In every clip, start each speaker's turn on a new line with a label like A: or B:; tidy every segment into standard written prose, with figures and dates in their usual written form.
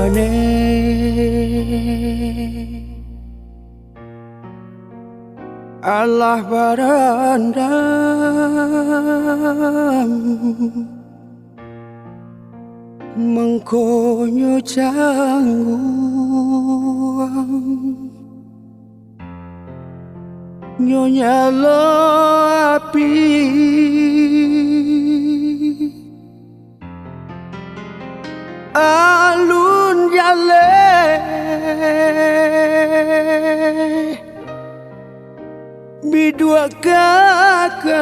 A: bane Allah barandam mengkonyo cangguang nyonya lo api alun jale bidua kakarang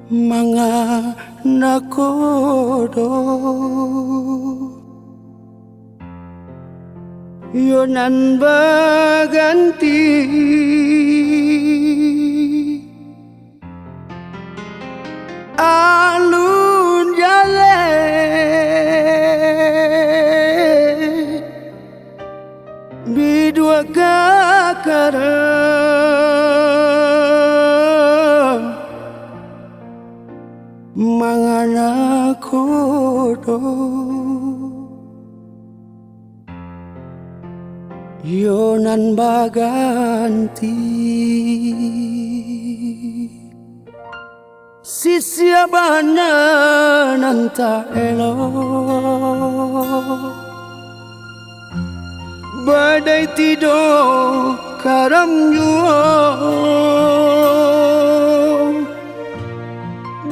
A: manga nakodo yonan baganti alun jale bidua kakarang mangana kodo yonan baganti sisia bana nanta elo badai tido karam juo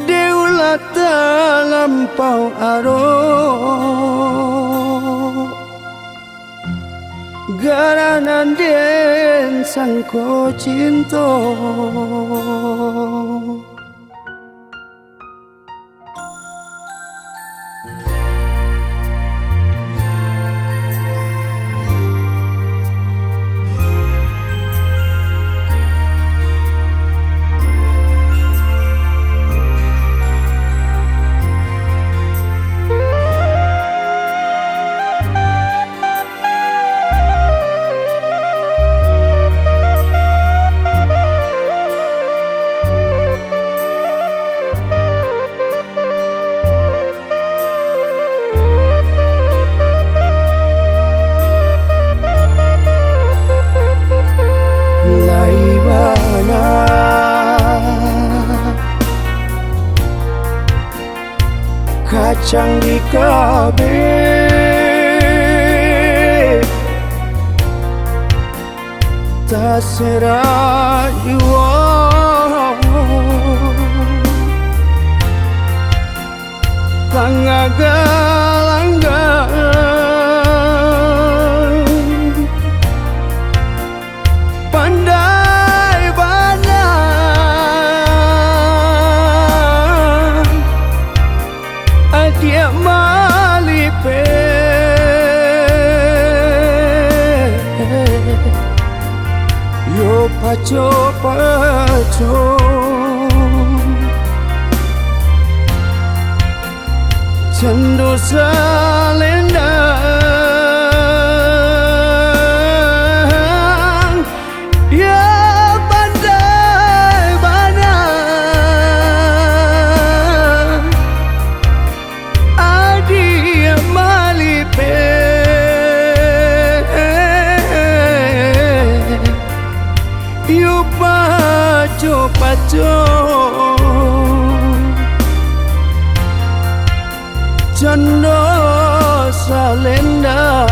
A: deulata lampau aro garanan den sangko cinto kacang di kabe tasera jua tanggagalanggang pandai bana dia malipe yo paco cendo salendang ya pandai bana dia malipe yo paco cendo salendang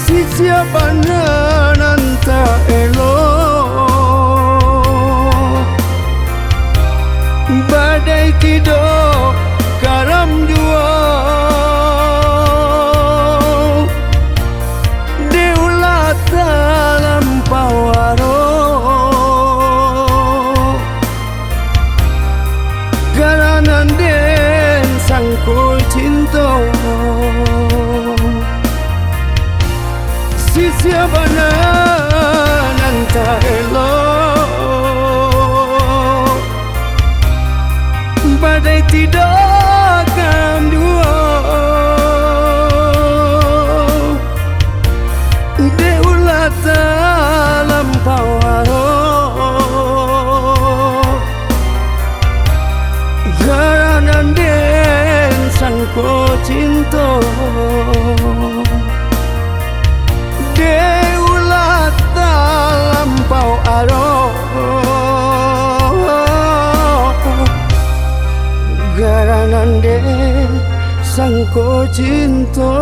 A: si siapa nanta elo badai tido karam jua deulata lampau aro garanan den sangko cinta si siapa cinta Deulah tak lampau aroh Garanan de sangko cinta